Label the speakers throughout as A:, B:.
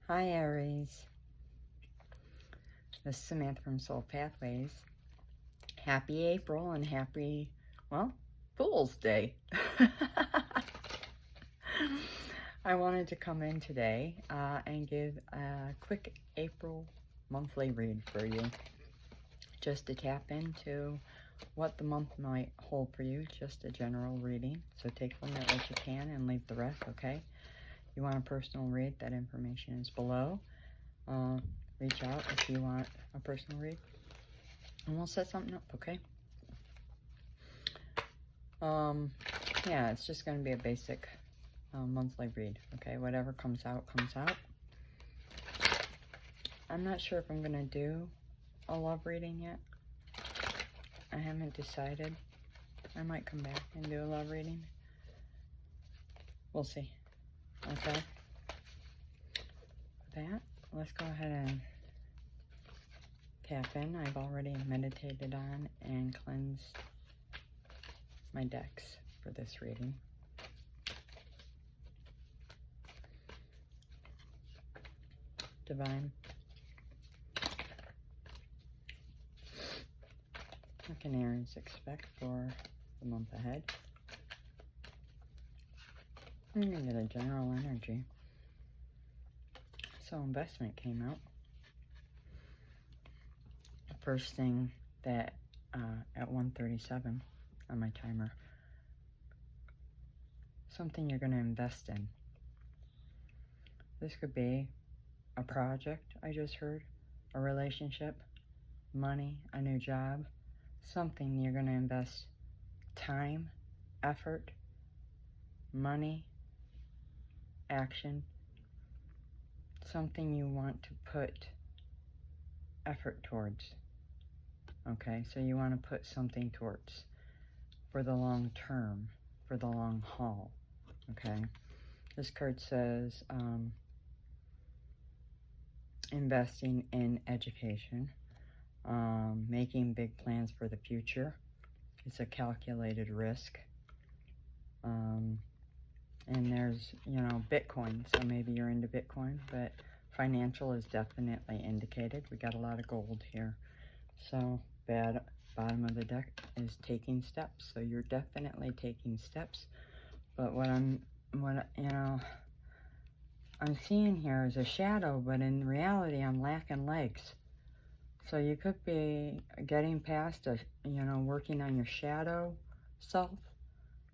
A: Hi Aries, this is Samantha from Soul Pathways. Happy April and happy, well, Fool's Day. I wanted to come in today and give a quick April monthly read for you, just to tap into what the month might hold for you, just a general reading. So take from it what you can and leave the rest, okay? If you want a personal read, that information is below. Reach out if you want a personal read, and we'll set something up, okay? Yeah, it's just going to be a basic monthly read, okay? Whatever comes out, comes out. I'm not sure if I'm going to do a love reading yet. I haven't decided. I might come back and do a love reading. We'll see, okay? With that, let's go ahead and tap in. I've already meditated on and cleansed my decks for this reading. Divine, what can Aries expect for the month ahead? I'm going to get a general energy. So investment came out. The first thing that at 1:37 on my timer, something you're going to invest in. This could be a project I just heard, a relationship, money, a new job, something you're going to invest time, effort, money, action, something you want to put effort towards. Okay, so you want to put something towards for the long term, for the long haul. Okay, this card says investing in education, making big plans for the future. It's a calculated risk. And there's, you know, Bitcoin, so maybe you're into Bitcoin, but financial is definitely indicated. We got a lot of gold here. So bottom of the deck is taking steps. So you're definitely taking steps. But what I'm seeing here is a shadow, but in reality, I'm lacking legs. So you could be getting past working on your shadow self.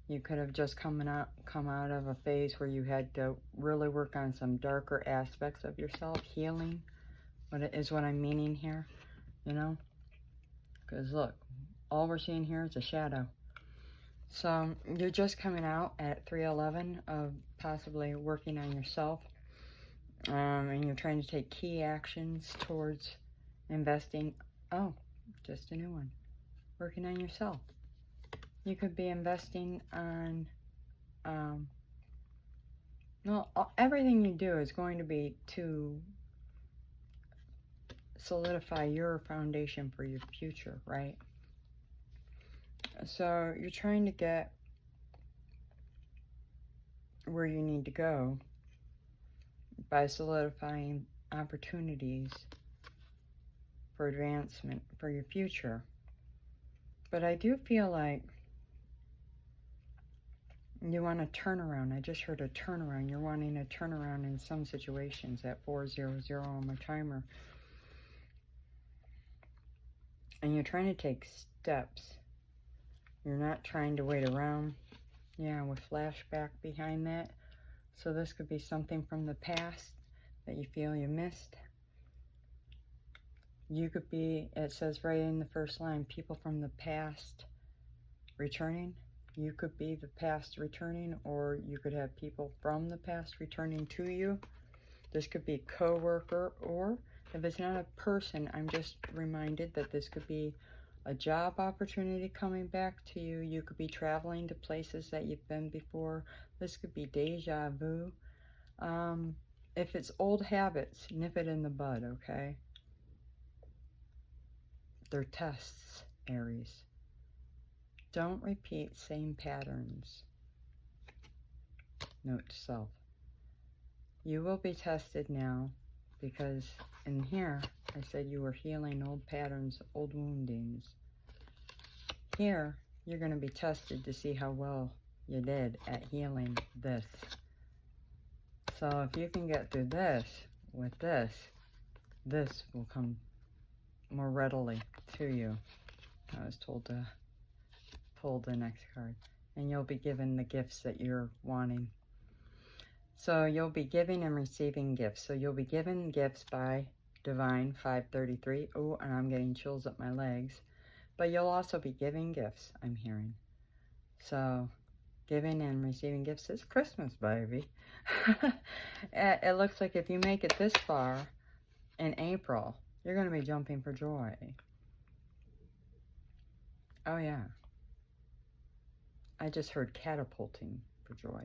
A: You could have just come out of a phase where you had to really work on some darker aspects of yourself, healing. What I'm meaning here, you know? Because look, all we're seeing here is a shadow. So you're just coming out at 3:11 of possibly working on yourself. And you're trying to take key actions towards investing. Oh, just a new one. Working on yourself. You could be investing on, everything you do is going to be to solidify your foundation for your future, right? So you're trying to get where you need to go by solidifying opportunities for advancement for your future. But I do feel like you want a turnaround. I just heard a turnaround. You're wanting a turnaround in some situations at 4:00 on my timer. And you're trying to take steps. You're not trying to wait around. Yeah, with flashback behind that. So this could be something from the past that you feel you missed. You could be, it says right in the first line, people from the past returning. You could be the past returning, or you could have people from the past returning to you. This could be co-worker, or if it's not a person, I'm just reminded that this could be a job opportunity coming back to you. You could be traveling to places that you've been before. This could be deja vu. If it's old habits, nip it in the bud, okay? They're tests, Aries. Don't repeat same patterns. Note to self. You will be tested now because in here, I said you were healing old patterns, old woundings. Here, you're going to be tested to see how well you did at healing this. So if you can get through this with this, this will come more readily to you. I was told to pull the next card. And you'll be given the gifts that you're wanting. So you'll be giving and receiving gifts. So you'll be given gifts by Divine 533. Oh, and I'm getting chills up my legs. But you'll also be giving gifts, I'm hearing. So giving and receiving gifts is Christmas, baby. It looks like if you make it this far in April, you're going to be jumping for joy. Oh, yeah. I just heard catapulting for joy.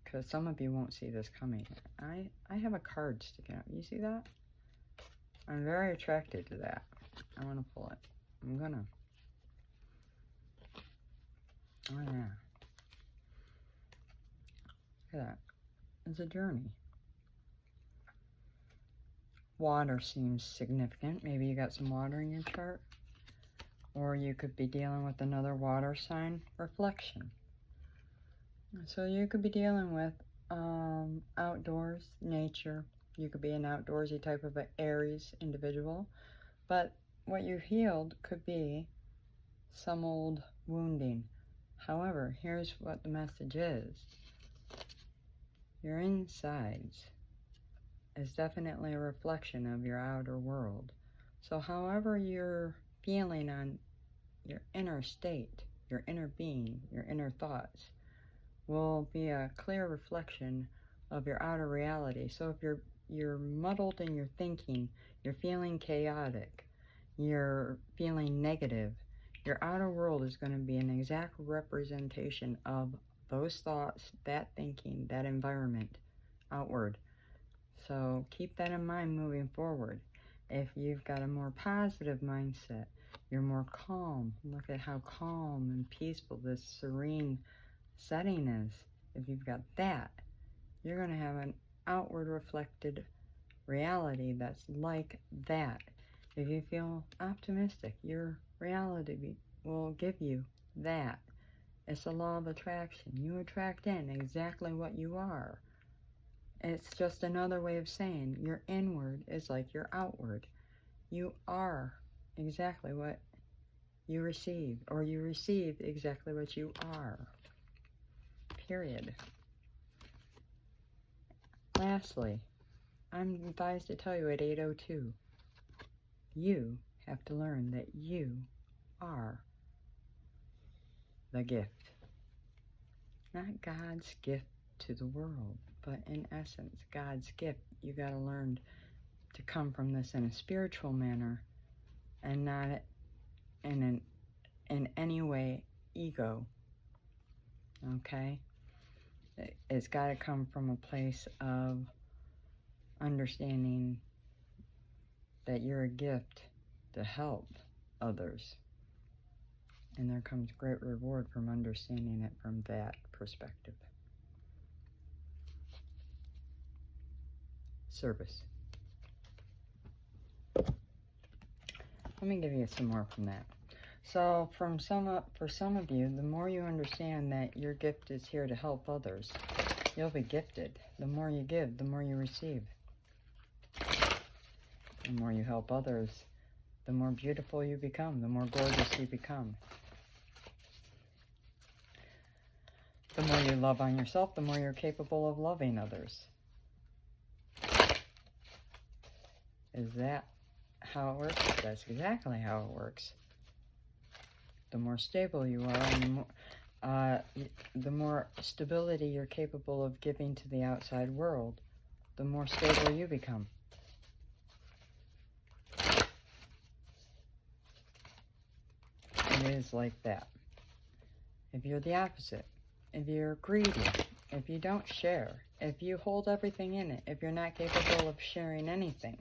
A: Because some of you won't see this coming. I have a card sticking out. You see that? I'm very attracted to that. I want to pull it. I'm going to. Oh, yeah. Look at that. It's a journey. Water seems significant. Maybe you got some water in your chart. Or you could be dealing with another water sign. Reflection. So you could be dealing with outdoors, nature. You could be an outdoorsy type of an Aries individual. But what you healed could be some old wounding. However, here's what the message is. Your insides is definitely a reflection of your outer world. So however you're feeling on your inner state, your inner being, your inner thoughts, will be a clear reflection of your outer reality. So if you're muddled in your thinking, you're feeling chaotic, you're feeling negative, your outer world is going to be an exact representation of those thoughts, that thinking, that environment outward. So keep that in mind moving forward. If you've got a more positive mindset, you're more calm. Look at how calm and peaceful this serene setting is. If you've got that, you're going to have an outward reflected reality that's like that. If you feel optimistic, your reality will give you that. It's the law of attraction. You attract in exactly what you are. It's just another way of saying your inward is like your outward. You are exactly what you receive, or you receive exactly what you are. Period. Lastly, I'm advised to tell you at 8:02, you have to learn that you are the gift. Not God's gift to the world, but in essence, God's gift. You got to learn to come from this in a spiritual manner and not in any way ego. Okay? It's got to come from a place of understanding that you're a gift to help others. And there comes great reward from understanding it from that perspective. Service. Let me give you some more from that. So for some of you, the more you understand that your gift is here to help others, you'll be gifted. The more you give, the more you receive. The more you help others, the more beautiful you become, the more gorgeous you become. The more you love on yourself, the more you're capable of loving others. Is that how it works? That's exactly how it works. The more stable you are, and the more stability you're capable of giving to the outside world, the more stable you become. It is like that. If you're the opposite, if you're greedy, if you don't share, if you hold everything in it, if you're not capable of sharing anything,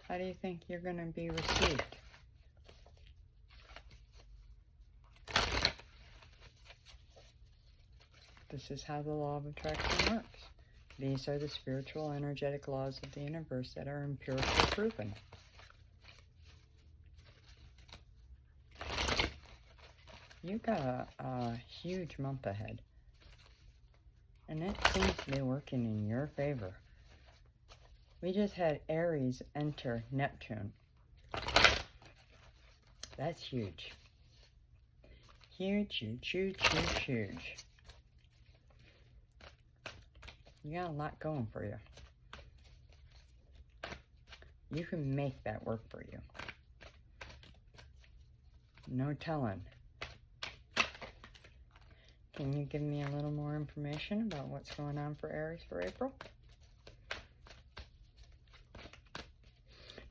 A: how do you think you're going to be received? This is how the law of attraction works. These are the spiritual, energetic laws of the universe that are empirically proven. You got a huge month ahead. And it seems to be working in your favor. We just had Aries enter Neptune. That's huge. Huge, huge, huge, huge, huge. You got a lot going for you. You can make that work for you. No telling. Can you give me a little more information about what's going on for Aries for April?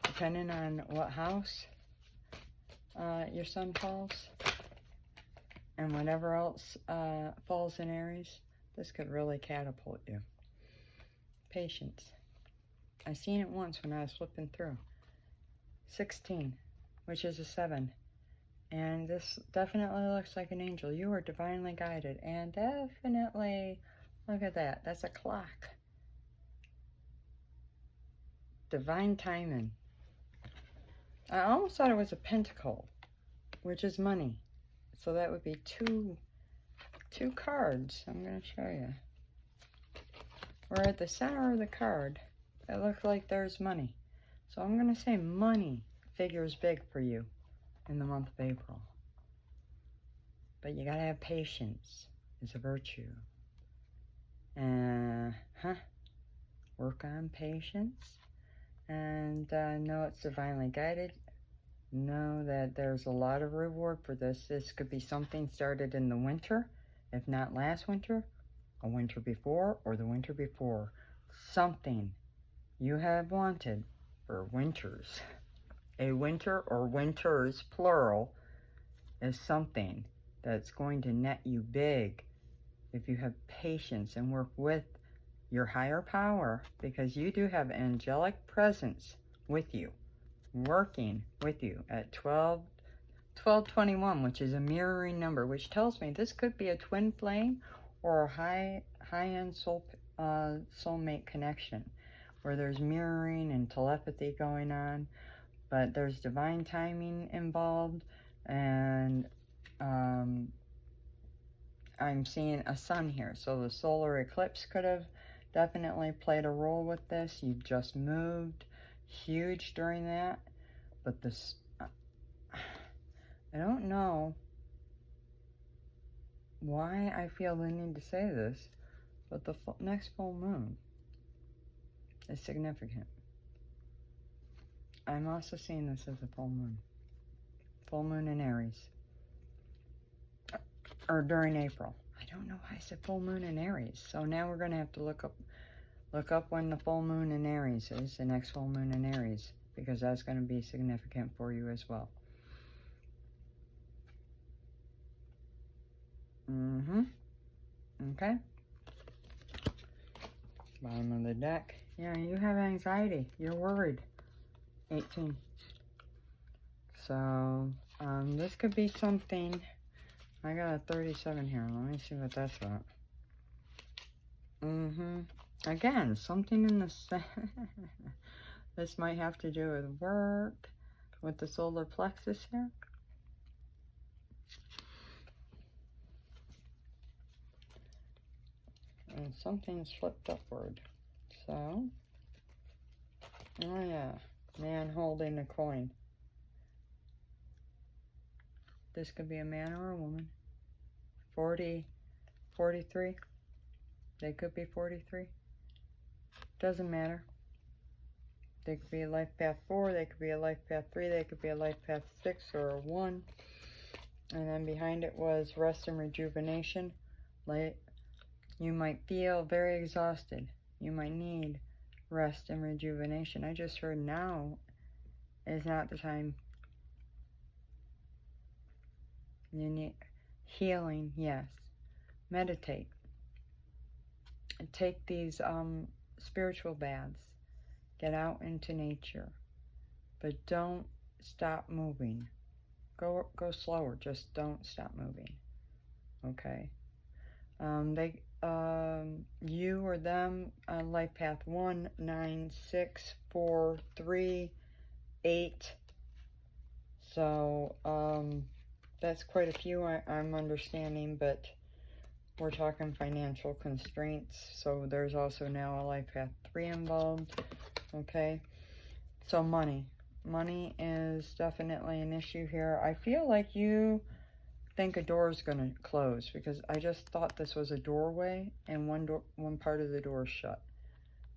A: Depending on what house your sun falls and whatever else falls in Aries, this could really catapult you. Patience. I seen it once when I was flipping through. 16, which is a 7. And this definitely looks like an angel. You are divinely guided. And definitely, look at that. That's a clock. Divine timing. I almost thought it was a pentacle, which is money. So that would be two cards. I'm going to show you. We're at the center of the card. It looks like there's money. So I'm going to say money figures big for you in the month of April. But you got to have patience. It's a virtue. Work on patience. And know it's divinely guided. Know that there's a lot of reward for this. This could be something started in the winter. If not last winter, a winter before, or the winter before. Something you have wanted for winters. A winter or winters, plural, is something that's going to net you big if you have patience and work with your higher power, because you do have angelic presence with you, working with you at 1221, which is a mirroring number, which tells me this could be a twin flame or a high-end soulmate connection where there's mirroring and telepathy going on, but there's divine timing involved. And I'm seeing a sun here, so the solar eclipse could have definitely played a role with this. You just moved huge during that, but this, I don't know why I feel the need to say this, but the next full moon is significant. I'm also seeing this as a full moon. Full moon in Aries. Or during April. I don't know why I said full moon in Aries. So now we're going to have to look up when the full moon in Aries is, the next full moon in Aries, because that's going to be significant for you as well. Okay. Bottom of the deck. Yeah, you have anxiety. You're worried. 18. So, this could be something. I got a 37 here. Let me see what that's about. Again, something in the this might have to do with work, with the solar plexus here. And something's flipped upward. So, oh yeah, man holding a coin. This could be a man or a woman. 40, 43. They could be 43. Doesn't matter. They could be a life path 4. They could be a life path 3. They could be a life path 6 or a 1. And then behind it was rest and rejuvenation. Like, you might feel very exhausted. You might need rest and rejuvenation. I just heard now is not the time. You need healing, yes. Meditate. And take these spiritual baths. Get out into nature. But don't stop moving. Go slower. Just don't stop moving. Okay? you or them, life path 1, 9, 6, 4, 3, 8. So, that's quite a few I'm understanding, but we're talking financial constraints. So there's also now a life path 3 involved. Okay. So money. Money is definitely an issue here. I feel like you think a door is going to close, because I just thought this was a doorway and one part of the door is shut.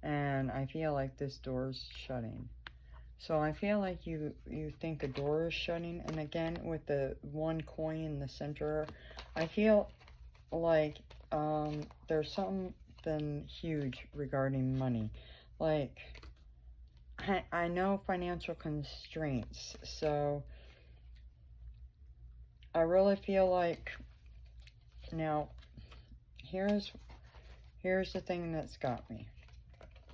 A: And I feel like this door's shutting. So I feel like you think a door is shutting, and again with the one coin in the center, I feel like there's something huge regarding money. Like, I know financial constraints, so I really feel like, now here's the thing that's got me.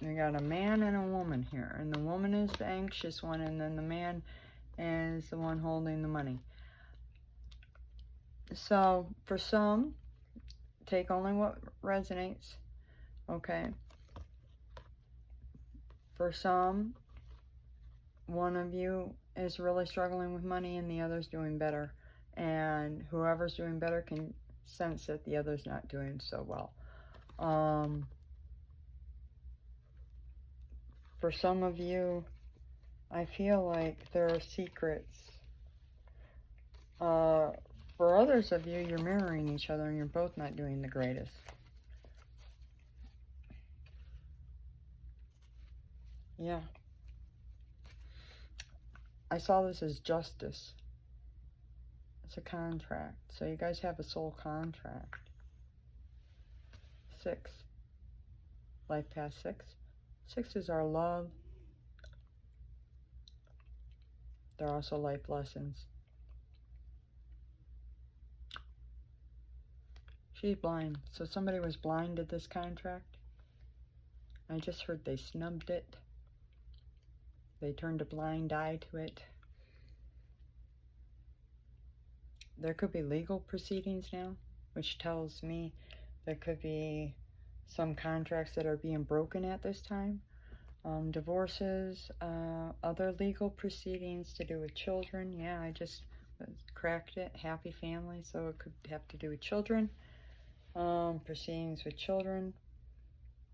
A: We got a man and a woman here, and the woman is the anxious one, and then the man is the one holding the money. So for some, take only what resonates. Okay. For some, one of you is really struggling with money and the other's doing better, and whoever's doing better can sense that the other's not doing so well. For some of you, I feel like there are secrets. For others of you, you're mirroring each other and you're both not doing the greatest. Yeah. I saw this as justice. It's a contract. So you guys have a soul contract. 6. Life path 6. 6 is our love. They're also life lessons. She's blind. So somebody was blind to this contract. I just heard they snubbed it. They turned a blind eye to it. There could be legal proceedings now, which tells me there could be some contracts that are being broken at this time. Divorces, other legal proceedings to do with children. Yeah, I just cracked it. Happy family, so it could have to do with children. Proceedings with children.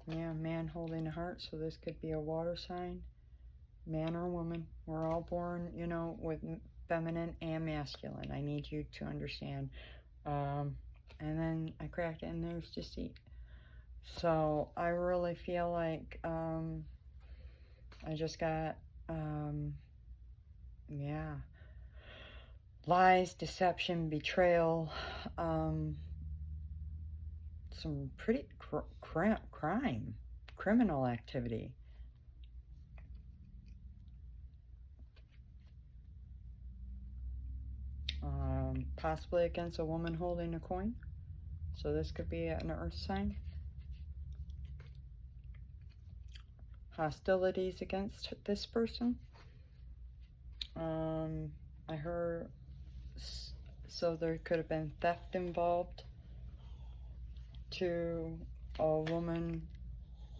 A: Yeah, man holding a heart, so this could be a water sign. Man or woman. We're all born, you know, with feminine and masculine. I need you to understand. And then I cracked it, and there's deceit. So I really feel like I just got, yeah, lies, deception, betrayal, some pretty criminal activity. Possibly against a woman holding a coin. So this could be an earth sign. Hostilities against this person. I heard, so there could have been theft involved to a woman,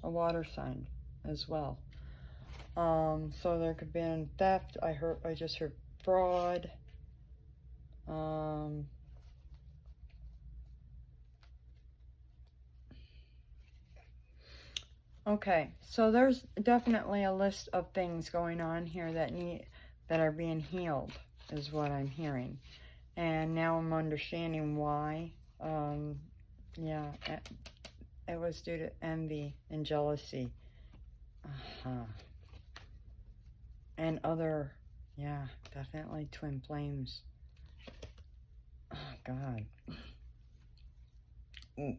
A: a water sign as well. So there could have been theft. I just heard fraud. Okay, so there's definitely a list of things going on here that are being healed, is what I'm hearing. And now I'm understanding why. Yeah, it was due to envy and jealousy. And other, yeah, definitely twin flames. Oh, God. Ooh.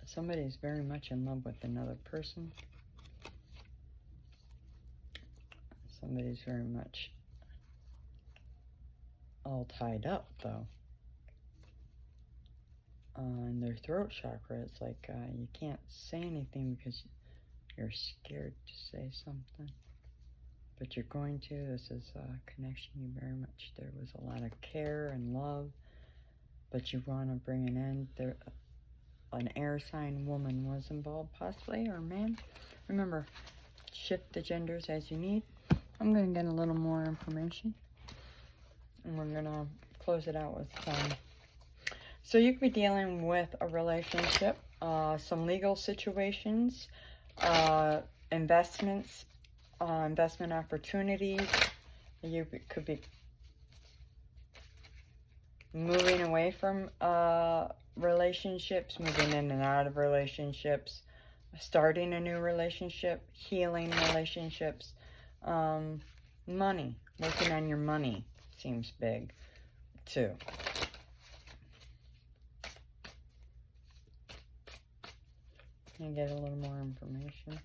A: Somebody's very much in love with another person. Somebody's very much all tied up, though. In their throat chakra, it's like you can't say anything because you're scared to say something. But you're going to. This is a connection you very much. There was a lot of care and love. but you want to bring an end. There, an air sign woman was involved, possibly, or man. Remember, shift the genders as you need. I'm going to get a little more information, and we're going to close it out with some. So you could be dealing with a relationship, some legal situations, investments, investment opportunities. You could be moving away from relationships, moving in and out of relationships, starting a new relationship, healing relationships, money, working on your money seems big too. Let me get a little more information.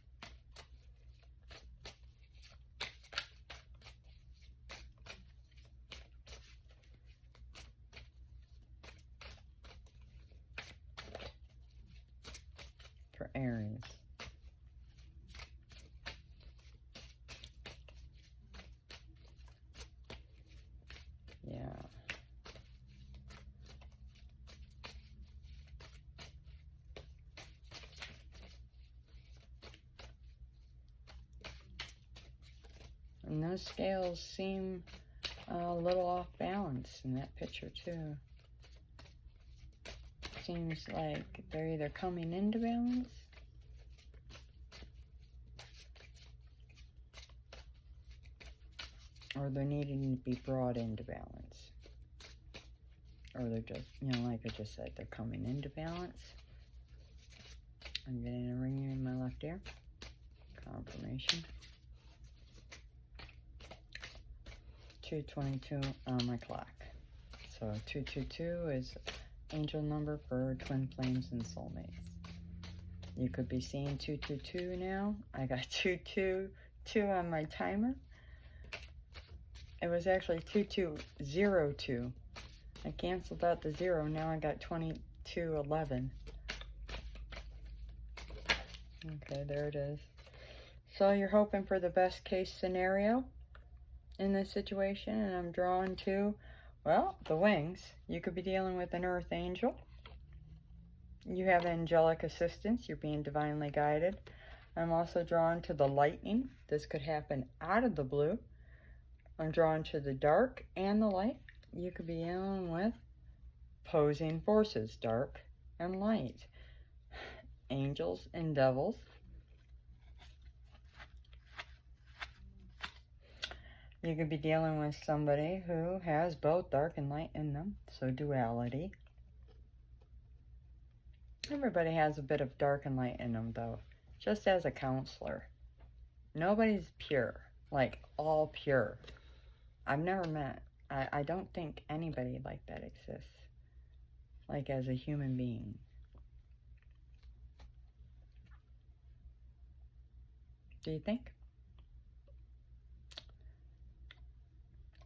A: For Aries. Yeah. And those scales seem a little off balance in that picture too. Seems like they're either coming into balance or they're needing to be brought into balance. Or they're just, you know, like I just said, they're coming into balance. I'm getting a ringing in my left ear. Confirmation. 222 on my clock. So 222 is angel number for twin flames and soulmates. You could be seeing 222 now. I got 222 on my timer. It was actually 2202. I canceled out the 0. Now I got 2211. Okay, there it is. So you're hoping for the best case scenario in this situation, and I'm drawn to, well, the wings. You could be dealing with an earth angel. You have angelic assistance. You're being divinely guided. I'm also drawn to the lightning. This could happen out of the blue. I'm drawn to the dark and the light. You could be dealing with opposing forces, dark and light. Angels and devils. You could be dealing with somebody who has both dark and light in them, so duality. Everybody has a bit of dark and light in them, though, just as a counselor. Nobody's pure, like all pure. I've never met, I don't think anybody like that exists, like as a human being. Do you think?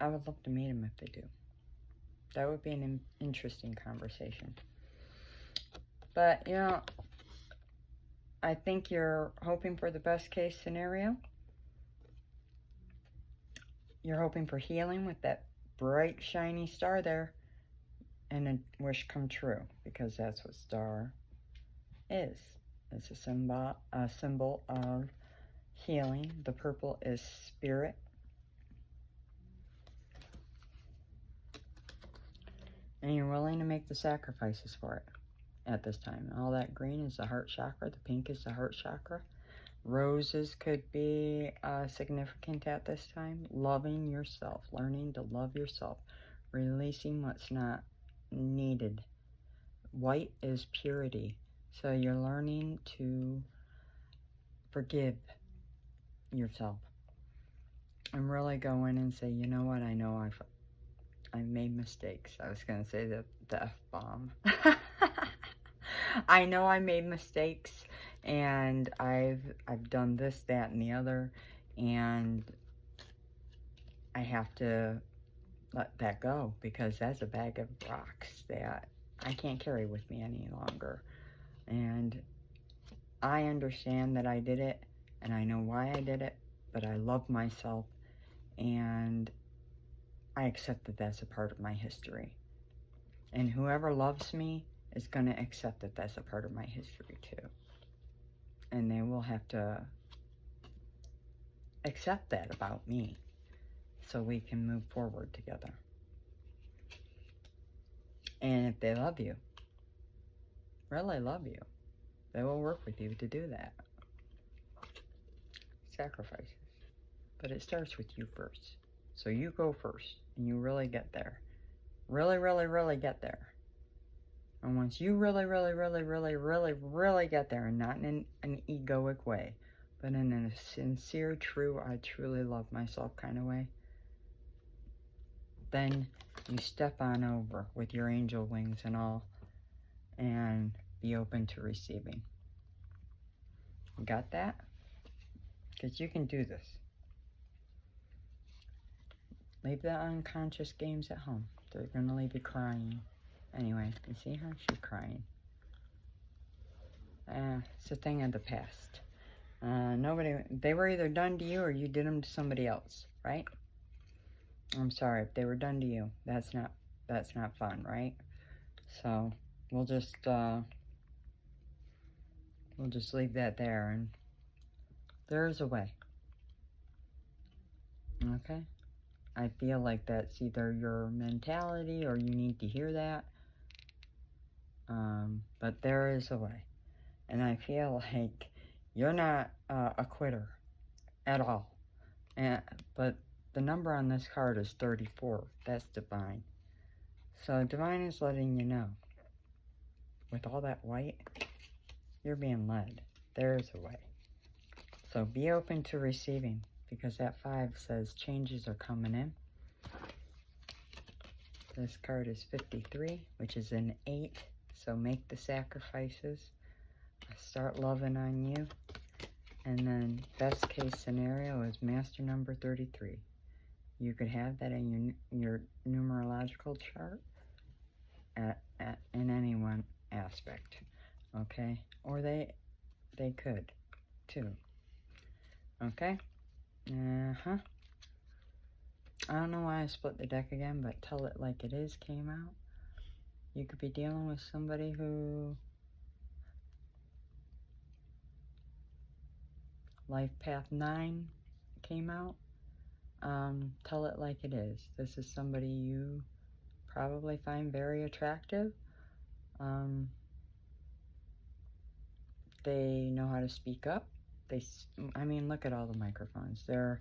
A: I would love to meet them if they do. That would be an interesting conversation. But, you know, I think you're hoping for the best case scenario. You're hoping for healing with that bright, shiny star there. And a wish come true, because that's what star is. It's a symbol of healing. The purple is spirit. And you're willing to make the sacrifices for it at this time. All that green is the heart chakra. The pink is the heart chakra. Roses could be significant at this time. Loving yourself. Learning to love yourself. Releasing what's not needed. White is purity. So you're learning to forgive yourself. And really go in and say, you know what, I know I've made mistakes. I was going to say the F-bomb. I know I made mistakes, and I've done this, that, and the other, and I have to let that go, because that's a bag of rocks that I can't carry with me any longer. And I understand that I did it, and I know why I did it, but I love myself, and I accept that that's a part of my history. And whoever loves me is going to accept that that's a part of my history too. And they will have to accept that about me so we can move forward together. And if they love you, really love you, they will work with you to do that. Sacrifices. But it starts with you first. So you go first and you really get there. Really, really, really get there. And once you really, really, really, really, really, really get there, and not in an egoic way, but in a sincere, true, I truly love myself kind of way, then you step on over with your angel wings and all and be open to receiving. You got that? Because you can do this. Leave the unconscious games at home. They're going to leave you crying. Anyway, you see her? She's crying. It's a thing of the past. They were either done to you or you did them to somebody else, right? I'm sorry, if they were done to you, that's not fun, right? So we'll just leave that there, and there's a way. Okay? I feel like that's either your mentality or you need to hear that. But there is a way. And I feel like you're not a quitter at all. But the number on this card is 34. That's divine. So divine is letting you know. With all that white, you're being led. There's a way. So be open to receiving, because that 5 says changes are coming in. This card is 53, which is an 8. So make the sacrifices. Start loving on you. And then best case scenario is master number 33. You could have that in your numerological chart in any one aspect. Okay? Or they could too. Okay? I don't know why I split the deck again, but Tell It Like It Is came out. You could be dealing with somebody who Life Path 9 came out. Tell It Like It Is. This is somebody you probably find very attractive. They know how to speak up. I mean, look at all the microphones. They're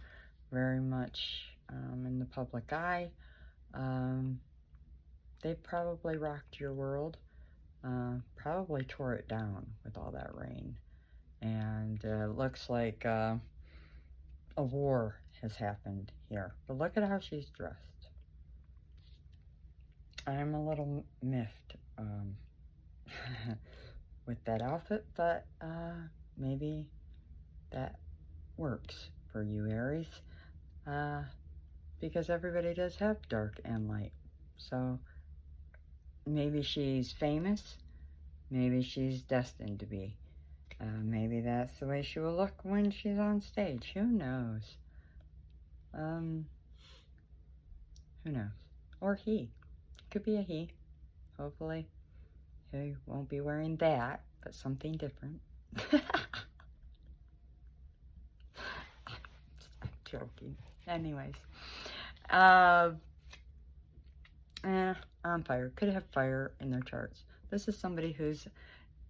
A: very much in the public eye. They probably rocked your world. Probably tore it down with all that rain. And it looks like a war has happened here. But look at how she's dressed. I'm a little miffed with that outfit, but maybe that works for you, Aries. Because everybody does have dark and light. So maybe she's famous. Maybe she's destined to be. Maybe that's the way she will look when she's on stage. Who knows? Who knows? Or he. Could be a he. Hopefully he won't be wearing that, but something different. I'm joking. Anyways. On fire. Could have fire in their charts. This is somebody who's,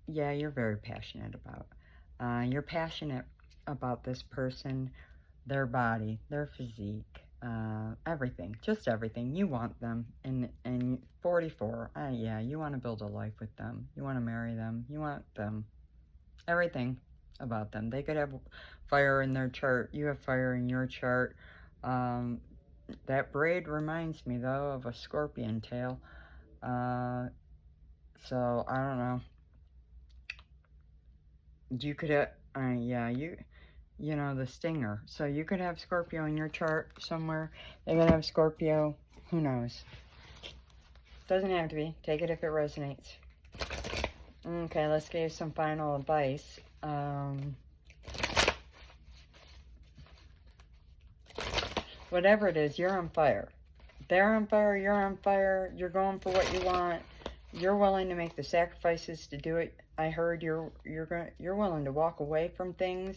A: yeah, you're very passionate about. You're passionate about this person, their body, their physique, everything, just everything. You want them, and 44, yeah, you want to build a life with them. You want to marry them. You want them, everything about them. They could have fire in their chart. You have fire in your chart. That braid reminds me, though, of a scorpion tail. So, I don't know. You could have, yeah, you know, the stinger. So you could have Scorpio in your chart somewhere. They could have Scorpio. Who knows? Doesn't have to be. Take it if it resonates. Okay, let's give some final advice. Whatever it is, you're on fire. They're on fire, you're on fire, you're going for what you want. You're willing to make the sacrifices to do it. I heard you're willing to walk away from things,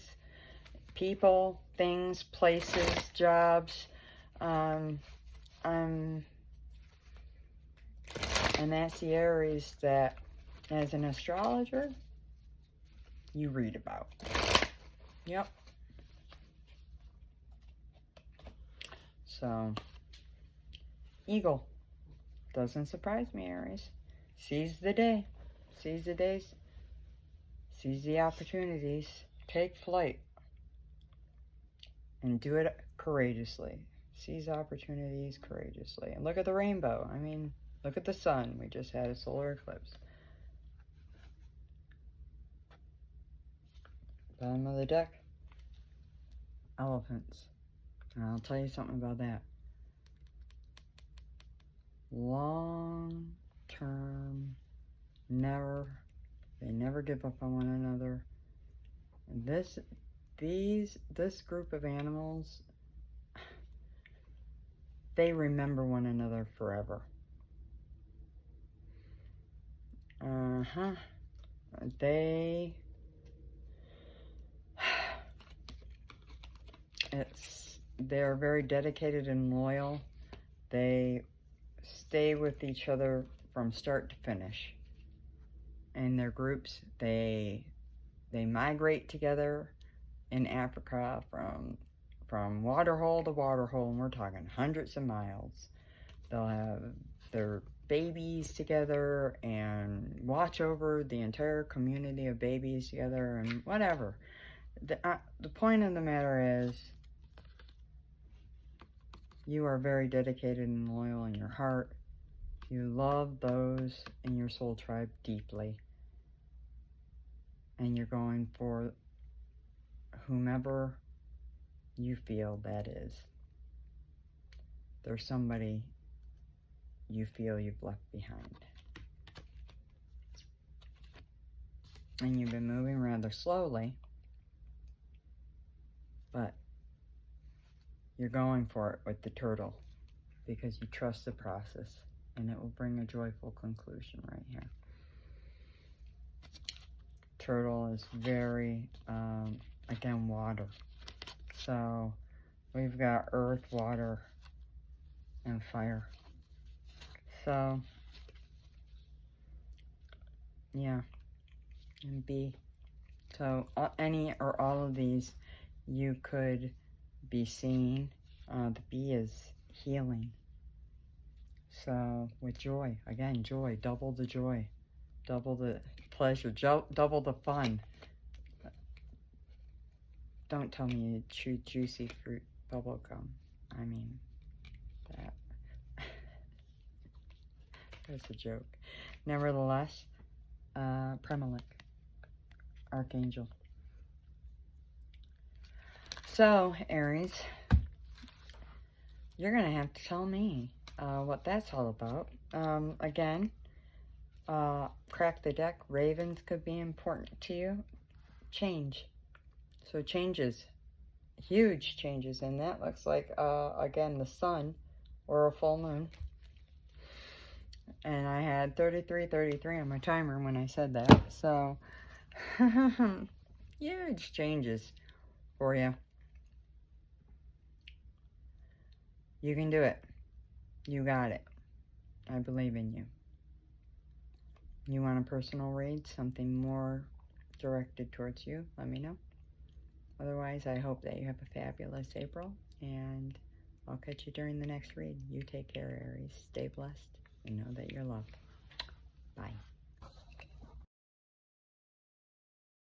A: people, things, places, jobs. And that's the Aries that, as an astrologer, you read about. Yep. So, Eagle. Doesn't surprise me, Aries. Seize the day. Seize the days. Seize the opportunities. Take flight. And do it courageously. Seize opportunities courageously. And look at the rainbow. I mean, look at the sun. We just had a solar eclipse. Bottom of the deck. Elephants. And I'll tell you something about that. Long term, they never give up on one another. And this group of animals, they remember one another forever. They're very dedicated and loyal. They stay with each other from start to finish. In their groups, they migrate together in Africa from waterhole to waterhole, and we're talking hundreds of miles. They'll have their babies together and watch over the entire community of babies together and whatever. The point of the matter is, you are very dedicated and loyal in your heart. You love those in your soul tribe deeply. And you're going for whomever you feel that is. There's somebody you feel you've left behind. And you've been moving rather slowly, but you're going for it with the turtle because you trust the process, and it will bring a joyful conclusion right here. Turtle is very, again, water. So we've got earth, water, and fire. So, yeah, and bee. So any or all of these you could be seeing. The bee is healing. So with joy, again, joy, double the joy, double the pleasure, double the fun. Don't tell me you chew juicy fruit bubble gum. I mean, that's a joke. Nevertheless, Premilic, Archangel. So, Aries, you're going to have to tell me what that's all about. Again, crack the deck. Ravens could be important to you. Change. So changes. Huge changes. And that looks like, again, the sun or a full moon. And I had 33 on my timer when I said that. So, huge changes for you. You can do it. You got it. I believe in you. You want a personal read? Something more directed towards you? Let me know. Otherwise, I hope that you have a fabulous April. And I'll catch you during the next read. You take care, Aries. Stay blessed and know that you're loved.